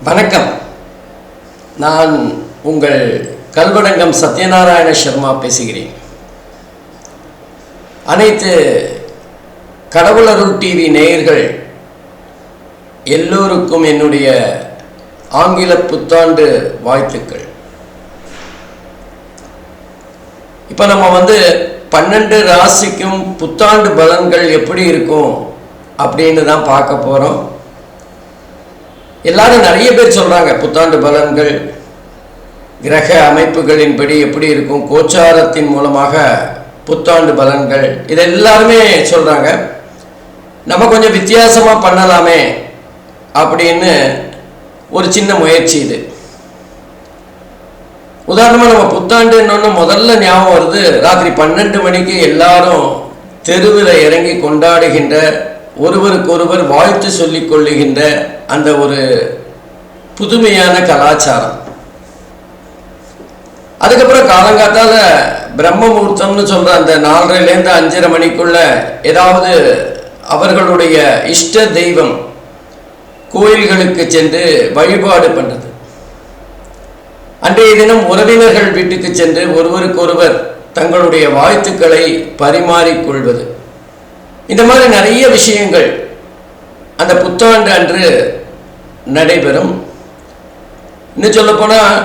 வணக்கம். நான் உங்கள் கல்வடங்கம் சத்யநாராயண சர்மா பேசுகிறேன். அனைத்து கடவுளருள் டிவி நேயர்கள் எல்லோருக்கும் என்னுடைய ஆங்கில புத்தாண்டு வாழ்த்துக்கள். இப்போ நம்ம 12 ராசிக்கும் புத்தாண்டு பலன்கள் எப்படி இருக்கும் அப்படின்னு தான் பார்க்க போகிறோம். எல்லாரும் நிறைய பேர் சொல்கிறாங்க புத்தாண்டு பலன்கள் கிரக அமைப்புகளின்படி எப்படி இருக்கும், கோச்சாரத்தின் மூலமாக புத்தாண்டு பலன்கள், இது எல்லாருமே சொல்கிறாங்க. நம்ம கொஞ்சம் வித்தியாசமாக பண்ணலாமே அப்படின்னு ஒரு சின்ன முயற்சி இது. உதாரணமாக நம்ம புத்தாண்டுன்னு முதல்ல ஞாபகம் வருது, ராத்திரி 12 மணிக்கு எல்லாரும் தெருவில் இறங்கி கொண்டாடுகின்ற, ஒருவருக்கொருவர் வாழ்த்து சொல்லிக் கொள்ளுகின்ற அந்த ஒரு புதுமையான கலாச்சாரம். அதுக்கப்புறம் காலங்காத்தால பிரம்ம முகூர்த்தம்னு சொல்கிற அந்த 4:30லேருந்து 5:30 மணிக்குள்ள ஏதாவது அவர்களுடைய இஷ்ட தெய்வம் கோயில்களுக்கு சென்று வழிபாடு பண்ணுறது. அன்றைய தினம் உறவினர்கள் வீட்டுக்கு சென்று ஒருவருக்கொருவர் தங்களுடைய வாழ்த்துக்களை பரிமாறிக்கொள்வது. இந்த மாதிரி நிறைய விஷயங்கள் அந்த புத்தாண்டு அன்று நடைபெறும். இன்னும் சொல்லப்போனால்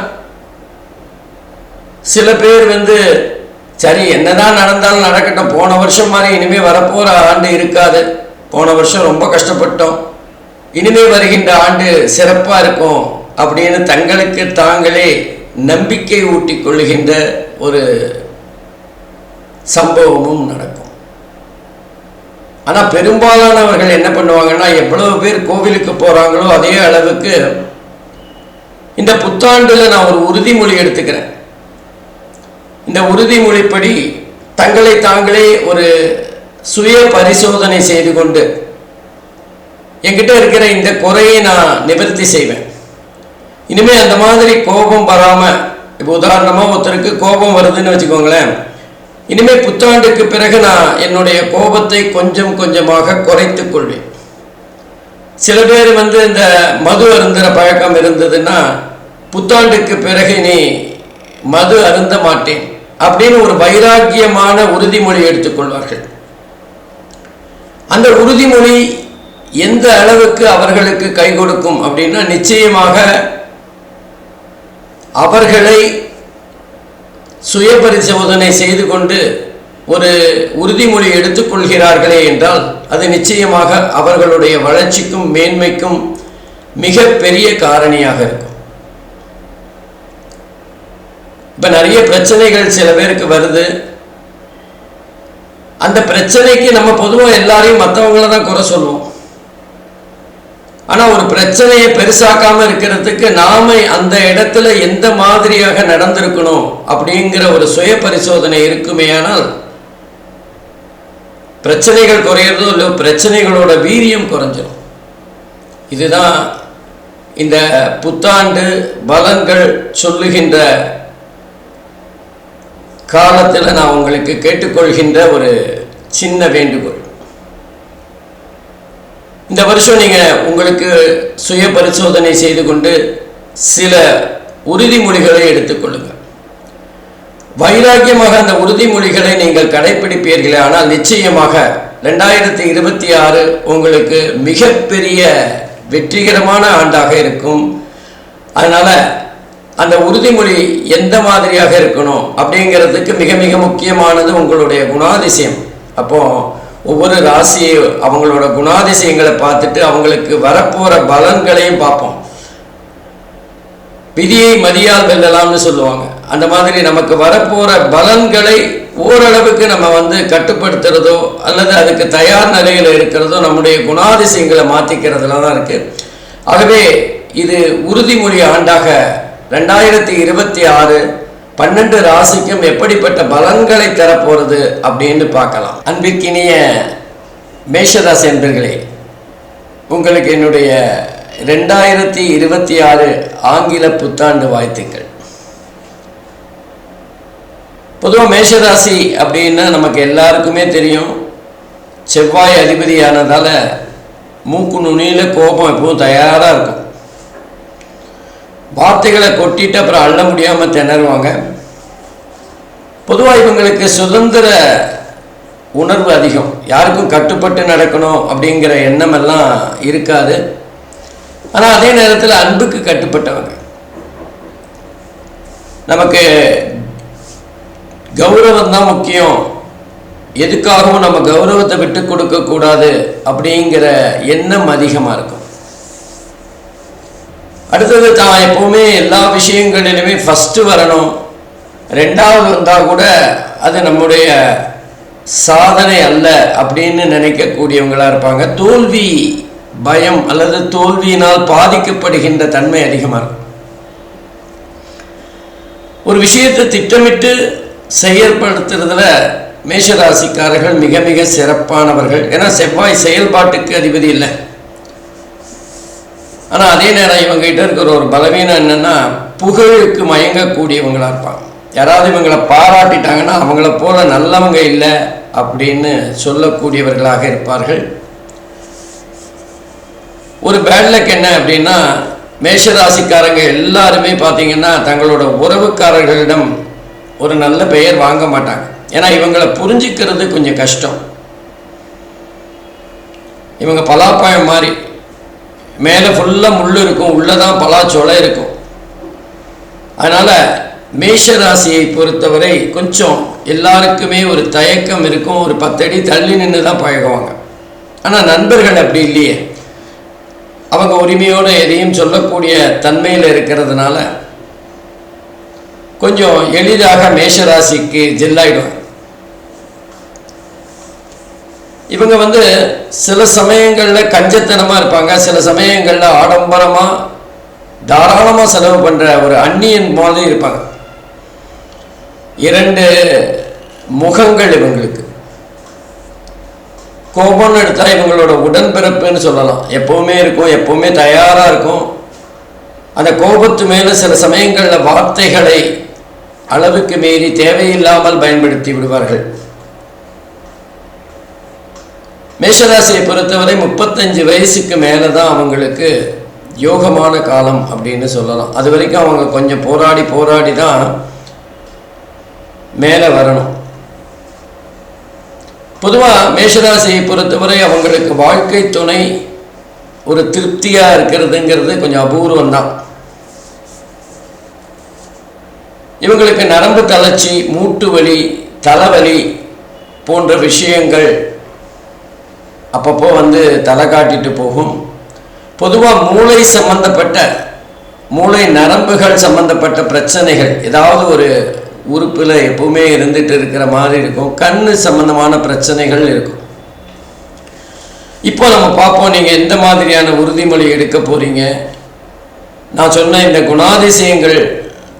சில பேர் சரி என்னதான் நடந்தாலும் நடக்கட்டும், போன வருஷம் மாதிரி இனிமேல் வரப்போகிற ஆண்டு இருக்காது, போன வருஷம் ரொம்ப கஷ்டப்பட்டோம், இனிமேல் வருகின்ற ஆண்டு சிறப்பாக இருக்கும் அப்படின்னு தங்களுக்கு தாங்களே நம்பிக்கை ஊட்டி கொள்ளுகின்ற ஒரு சம்பவமும் நடக்கும். ஆனால் பெரும்பாலானவர்கள் என்ன பண்ணுவாங்கன்னா, எவ்வளவு பேர் கோவிலுக்கு போகிறாங்களோ அதே அளவுக்கு இந்த புத்தாண்டில் நான் ஒரு உறுதிமொழி எடுத்துக்கிறேன். இந்த உறுதிமொழிப்படி தங்களை தாங்களே ஒரு சுய பரிசோதனை செய்து கொண்டு என்கிட்ட இருக்கிற இந்த குறையை நான் நிவர்த்தி செய்வேன். இனிமேல் அந்த மாதிரி கோபம் வராமல், இப்போ உதாரணமாக ஒருத்தருக்கு கோபம் வருதுன்னு வச்சுக்கோங்களேன், இனிமேல் புத்தாண்டுக்கு பிறகு நான் என்னுடைய கோபத்தை கொஞ்சம் கொஞ்சமாக குறைத்து கொள்வேன். சில பேர் இந்த மது அருந்துகிற பழக்கம் இருந்ததுன்னா புத்தாண்டுக்கு பிறகு நீ மது அருந்த மாட்டேன் அப்படின்னு ஒரு வைராக்கியமான உறுதிமொழி எடுத்துக்கொள்வார்கள். அந்த உறுதிமொழி எந்த அளவுக்கு அவர்களுக்கு கை கொடுக்கும் அப்படின்னா, நிச்சயமாக அவர்களை சுய பரிசோதனை செய்து கொண்டு ஒரு உறுதிமொழி எடுத்துக்கொள்கிறார்களே என்றால் அது நிச்சயமாக அவர்களுடைய வளர்ச்சிக்கும் மேன்மைக்கும் மிக பெரிய காரணியாக இருக்கும். இப்போ நிறைய பிரச்சனைகள் சில பேருக்கு வருது. அந்த பிரச்சனைக்கு நம்ம பொதுவாக எல்லாரையும் மற்றவங்கள தான் குறை சொல்லுவோம். ஆனால் ஒரு பிரச்சனையை பெருசாக்காமல் இருக்கிறதுக்கு நாம அந்த இடத்துல எந்த மாதிரியாக நடந்திருக்கணும் அப்படிங்கிற ஒரு சுய பரிசோதனை இருக்குமேயானால் பிரச்சனைகள் குறையிறதோ இல்லை, பிரச்சனைகளோட வீரியம் குறைஞ்சிடும். இதுதான் இந்த புத்தாண்டு பலன்கள் சொல்லுகின்ற காலத்தில் நான் உங்களுக்கு கேட்டுக்கொள்கின்ற ஒரு சின்ன வேண்டுகோள். இந்த வருஷம் நீங்கள் உங்களுக்கு சுய பரிசோதனை செய்து கொண்டு சில உறுதிமொழிகளை எடுத்துக்கொள்ளுங்கள். வைராக்கியமாக அந்த உறுதிமொழிகளை நீங்கள் கடைப்பிடிப்பீர்களே, ஆனால் நிச்சயமாக 2026 உங்களுக்கு மிகப்பெரிய வெற்றிகரமான ஆண்டாக இருக்கும். அதனால் அந்த உறுதிமொழி எந்த மாதிரியாக இருக்கணும் அப்படிங்கிறதுக்கு மிக மிக முக்கியமானது உங்களுடைய குணாதிசயம். அப்போது ஒவ்வொரு ராசியை அவங்களோட குணாதிசயங்களை பார்த்துட்டு அவங்களுக்கு வரப்போகிற பலன்களையும் பார்ப்போம். விதியை மதியால் வெல்லலாம்னு சொல்லுவாங்க. அந்த மாதிரி நமக்கு வரப்போகிற பலன்களை ஓரளவுக்கு நம்ம கட்டுப்படுத்துறதோ அல்லது அதுக்கு தயார் நிலையில் இருக்கிறதோ நம்முடைய குணாதிசயங்களை மாற்றிக்கிறதுல தான் இருக்குது. ஆகவே இது உறுதிமொழி ஆண்டாக 2026 12 ராசிக்கும் எப்படிப்பட்ட பலன்களை தரப்போகிறது அப்படின்னு பார்க்கலாம். அன்பிற்கினிய மேஷராசி அன்பர்களே, உங்களுக்கு என்னுடைய 2026 ஆங்கில புத்தாண்டு வாழ்த்துக்கள். பொதுவாக மேஷராசி அப்படின்னா நமக்கு எல்லாருக்குமே தெரியும், செவ்வாய் அதிபதியானதால் மூக்கு நுனியில் கோபம் எப்பவும் தயாராக இருக்கும். வார்த்தைகளை கொட்டிட்டு அப்புறம் அள்ள முடியாமல் திணறுவாங்க. பொதுவாக இவங்களுக்கு சுதந்திர உணர்வு அதிகம். யாருக்கும் கட்டுப்பட்டு நடக்கணும் அப்படிங்கிற எண்ணம் எல்லாம் இருக்காது. ஆனால் அதே நேரத்தில் அன்புக்கு கட்டுப்பட்டவங்க. நமக்கு கௌரவம் தான் முக்கியம், எதுக்காகவும் நம்ம கௌரவத்தை விட்டு கொடுக்கக்கூடாது அப்படிங்கிற எண்ணம் அதிகமாக இருக்கும். அடுத்தது தான் எப்போவுமே எல்லா விஷயங்களிலுமே ஃபஸ்ட்டு வரணும், ரெண்டாவது வந்தால் கூட அது நம்முடைய சாதனை அல்ல அப்படின்னு நினைக்கக்கூடியவங்களாக இருப்பாங்க. தோல்வி பயம் அல்லது தோல்வியினால் பாதிக்கப்படுகின்ற தன்மை அதிகமாக இருக்கும். ஒரு விஷயத்தை திட்டமிட்டு செயல்படுத்துறதுல மேஷராசிக்காரர்கள் மிக மிக சிறப்பானவர்கள். ஏன்னா செவ்வாய் செயல்பாட்டுக்கு அதிபதி இல்லை. ஆனால் அதே நேரம் இவங்ககிட்ட இருக்கிற ஒரு பலவீனம் என்னென்னா, புகழுக்கு மயங்கக்கூடியவங்களாக இருப்பாங்க. யாராவது இவங்களை பாராட்டிட்டாங்கன்னா அவங்கள போல நல்லவங்க இல்லை அப்படின்னு சொல்லக்கூடியவர்களாக இருப்பார்கள். ஒரு பேட் லக் என்ன அப்படின்னா, மேஷராசிக்காரங்க எல்லாருமே பார்த்தீங்கன்னா தங்களோட உறவுக்காரர்களிடம் ஒரு நல்ல பெயர் வாங்க மாட்டாங்க. ஏன்னா இவங்களை புரிஞ்சிக்கிறது கொஞ்சம் கஷ்டம். இவங்க பலாப்பழம் மாதிரி மேலே ஃபுல்லாக முள் இருக்கும், உள்ளதான் பலாச்சோலை இருக்கும். அதனால் மேஷராசியை பொறுத்தவரை கொஞ்சம் எல்லாருக்குமே ஒரு தயக்கம் இருக்கும். ஒரு 10 அடி தள்ளி நின்று தான் பழகுவாங்க. ஆனால் நண்பர்கள் அப்படி இல்லையே, அவங்க உரிமையோடு எதையும் சொல்லக்கூடிய தன்மையில் இருக்கிறதுனால கொஞ்சம் எளிதாக மேஷராசிக்கு ஜெல்லாயிடுவாங்க. இவங்க சில சமயங்களில் கஞ்சத்தனமாக இருப்பாங்க, சில சமயங்களில் ஆடம்பரமாக தாராளமாக செலவு பண்ணுற ஒரு அந்நியன் மாதிரி இருப்பாங்க. 2 முகங்கள் இவங்களுக்கு. கோபம்னு எடுத்தால் இவங்களோட உடன்பிறப்புன்னு சொல்லலாம். எப்போவுமே இருக்கும், எப்போவுமே தயாராக இருக்கும். அந்த கோபத்து மேலே சில சமயங்களில் வார்த்தைகளை அளவுக்கு மீறி தேவையில்லாமல் பயன்படுத்தி விடுவார்கள். மேஷராசியை பொறுத்தவரை 35 வயசுக்கு மேலே தான் அவங்களுக்கு யோகமான காலம் அப்படின்னு சொல்லலாம். அது வரைக்கும் அவங்க கொஞ்சம் போராடி தான் மேலே வரணும். பொதுவாக மேஷராசியை பொறுத்தவரை அவங்களுக்கு வாழ்க்கை துணை ஒரு திருப்தியாக இருக்கிறதுங்கிறது கொஞ்சம் அபூர்வம் தான். இவங்களுக்கு நரம்பு தளர்ச்சி, மூட்டு வலி, தலைவலி போன்ற விஷயங்கள் அப்பப்போ தலை காட்டிட்டு போகும். பொதுவாக மூளை சம்பந்தப்பட்ட, மூளை நரம்புகள் சம்பந்தப்பட்ட பிரச்சனைகள் ஏதாவது ஒரு உறுப்பில் எப்பவுமே இருந்துட்டு இருக்கிற மாதிரி இருக்கும். கண்ணு சம்பந்தமான பிரச்சனைகள் இருக்கும். இப்போ நம்ம பார்ப்போம், நீங்கள் எந்த மாதிரியான உறுதிமொழி எடுக்க போகிறீங்க. நான் சொன்ன இந்த குணாதிசயங்கள்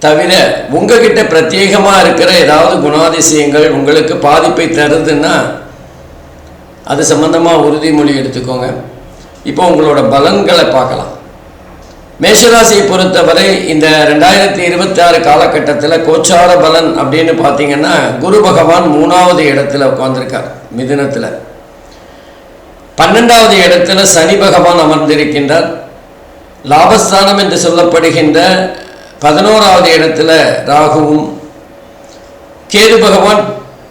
தவிர உங்ககிட்ட பிரத்யேகமாக இருக்கிற ஏதாவது குணாதிசயங்கள் உங்களுக்கு பாதிப்பை தருதுன்னா அது சம்பந்தமாக உறுதிமொழி எடுத்துக்கோங்க. இப்போ உங்களோட பலன்களை பார்க்கலாம். மேஷராசியை பொறுத்தவரை இந்த 2026 காலகட்டத்தில் கோச்சார பலன் அப்படின்னு பார்த்தீங்கன்னா, குரு பகவான் 3வது இடத்துல உட்கார்ந்துருக்கார் மிதுனத்தில். 12வது இடத்துல சனி பகவான் அமர்ந்திருக்கின்றார். லாபஸ்தானம் என்று சொல்லப்படுகின்ற 11வது இடத்துல ராகுவும், கேது பகவான்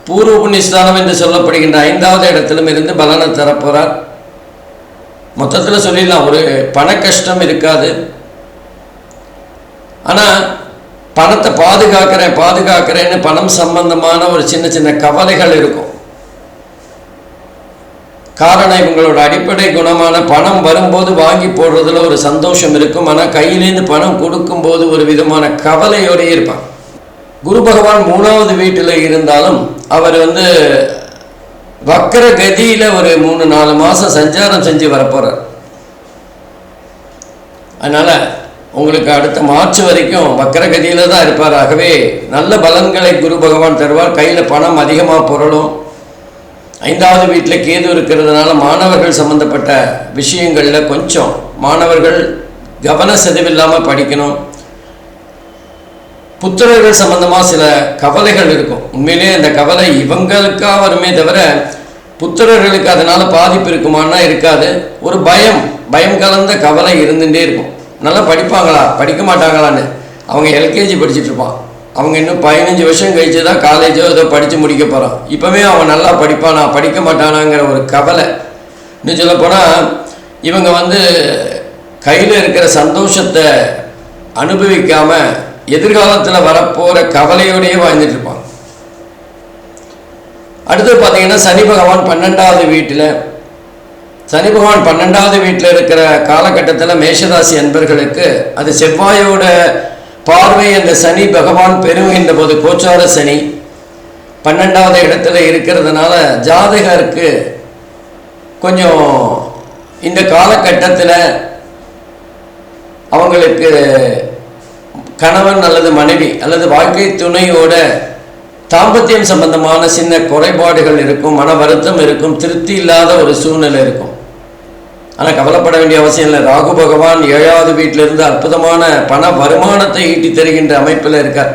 பூர்வ புண்ணியஸ்தானம் என்று சொல்லப்படுகின்ற 5வது இடத்திலும் இருந்து பலனை தரப்போகிறார். மொத்தத்தில் சொல்லிடலாம், ஒரு பண கஷ்டம் இருக்காது. ஆனால் பணத்தை பாதுகாக்கிறேன்னு பணம் சம்பந்தமான ஒரு சின்ன சின்ன கவலைகள் இருக்கும். காரணம், இவங்களோட அடிப்படை குணமான பணம் வரும்போது வாங்கி போடுறதுல ஒரு சந்தோஷம் இருக்கும். ஆனால் கையிலேருந்து பணம் கொடுக்கும்போது ஒரு விதமான கவலையோடையே இருப்பாங்க. குரு பகவான் 3வது வீட்டில் இருந்தாலும் அவர் வக்கர கதியில் ஒரு 3-4 மாதம் சஞ்சாரம் செஞ்சு வரப்போகிறார். அதனால் உங்களுக்கு அடுத்த மார்ச் வரைக்கும் வக்கர கதியில் தான் இருப்பார். ஆகவே நல்ல பலன்களை குரு பகவான் தருவார். கையில் பணம் அதிகமாக புரளும். 5வது வீட்டில் கேது இருக்கிறதுனால மாணவர்கள் சம்பந்தப்பட்ட விஷயங்களில் கொஞ்சம் மாணவர்கள் கவன செதவில்லாமல் படிக்கணும். புத்திரர்கள் சம்பந்தமாக சில கவலைகள் இருக்கும். உண்மையிலே அந்த கவலை இவங்களுக்காக வருமே தவிர புத்திரர்களுக்கு அதனால் பாதிப்பு இருக்குமானா இருக்காது. ஒரு பயம் கலந்த கவலை இருந்துகிட்டே இருக்கும். நல்லா படிப்பாங்களா படிக்க மாட்டாங்களான்னு. அவங்க எல்கேஜி படிச்சுட்டு இருப்பான். அவங்க இன்னும் 15 வருஷம் கழிச்சு தான் காலேஜோ ஏதோ படித்து முடிக்க போகிறான். இப்போவே அவன் நல்லா படிப்பானா படிக்க மாட்டானாங்கிற ஒரு கவலை. இன்னும் சொல்லப்போனால் இவங்க கையில் இருக்கிற சந்தோஷத்தை அனுபவிக்காமல் எதிர்காலத்தில் வரப்போகிற கவலையோடையே வாழ்ந்துட்டு இருப்பாங்க. அடுத்து பார்த்தீங்கன்னா சனி பகவான் 12வது வீட்டில். சனி பகவான் 12வது வீட்டில் இருக்கிற காலகட்டத்தில் மேஷராசி அன்பர்களுக்கு அது செவ்வாயோட பார்வை அந்த சனி பகவான் பெறுகின்ற போது கோச்சார சனி 12வது இடத்துல இருக்கிறதுனால ஜாதகருக்கு கொஞ்சம் இந்த காலகட்டத்தில் அவங்களுக்கு கணவன் அல்லது மனைவி அல்லது வாழ்க்கை துணையோட தாம்பத்தியம் சம்பந்தமான சின்ன குறைபாடுகள் இருக்கும், மன வருத்தம் இருக்கும், திருப்தி இல்லாத ஒரு சூழ்நிலை இருக்கும். ஆனால் கவலைப்பட வேண்டிய அவசியம் இல்லை. ராகு பகவான் 7வது வீட்டிலிருந்து அற்புதமான பண வருமானத்தை ஈட்டி தருகின்ற அமைப்பில் இருக்கார்.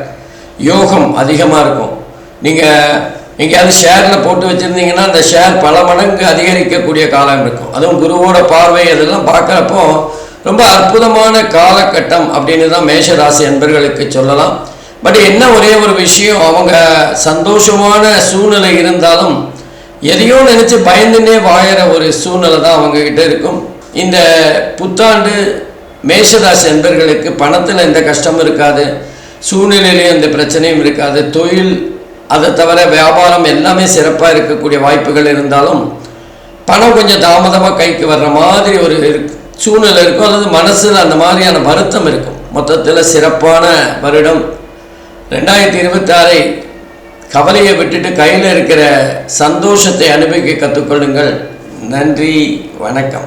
யோகம் அதிகமாக இருக்கும். நீங்கள் எங்கேயாவது ஷேரில் போட்டு வச்சுருந்தீங்கன்னா அந்த ஷேர் பல மடங்கு அதிகரிக்கக்கூடிய காலம் இருக்கும். அதுவும் குருவோட பார்வை அதெல்லாம் பார்க்குறப்போ ரொம்ப அற்புதமான காலகட்டம் அப்படின்னு தான் மேஷராசி அன்பர்களுக்கு சொல்லலாம். பட் என்ன ஒரே ஒரு விஷயம், அவங்க சந்தோஷமான சூழ்நிலை இருந்தாலும் எதையோ நினச்சி பயந்துன்னே வாழற ஒரு சூழ்நிலை தான் அவங்கக்கிட்ட இருக்கும். இந்த புத்தாண்டு மேஷராசி அன்பர்களுக்கு பணத்தில் எந்த கஷ்டமும் இருக்காது, சூழ்நிலையிலையும் எந்த பிரச்சனையும் இருக்காது. தொழில் அதை தவிர வியாபாரம் எல்லாமே சிறப்பாக இருக்கக்கூடிய வாய்ப்புகள் இருந்தாலும் பணம் கொஞ்சம் தாமதமாக கைக்கு வர்ற மாதிரி ஒரு சூழ்நிலை இருக்கும். அதாவது மனசில் அந்த மாதிரியான வருத்தம் இருக்கும். மொத்தத்தில் சிறப்பான வருடம் 2026 கவலையை விட்டுட்டு கையில் இருக்கிற சந்தோஷத்தை அனுபவிக்க கற்றுக்கொள்ளுங்கள். நன்றி, வணக்கம்.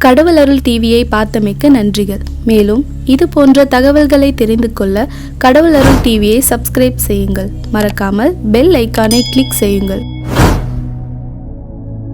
கடவுள் அருள் டிவியை பார்த்தமைக்கு நன்றிகள். மேலும் இது போன்ற தகவல்களை தெரிந்து கொள்ள கடவுள் அருள் டிவியை சப்ஸ்கிரைப் செய்யுங்கள். மறக்காமல் பெல் ஐக்கானை கிளிக் செய்யுங்கள்.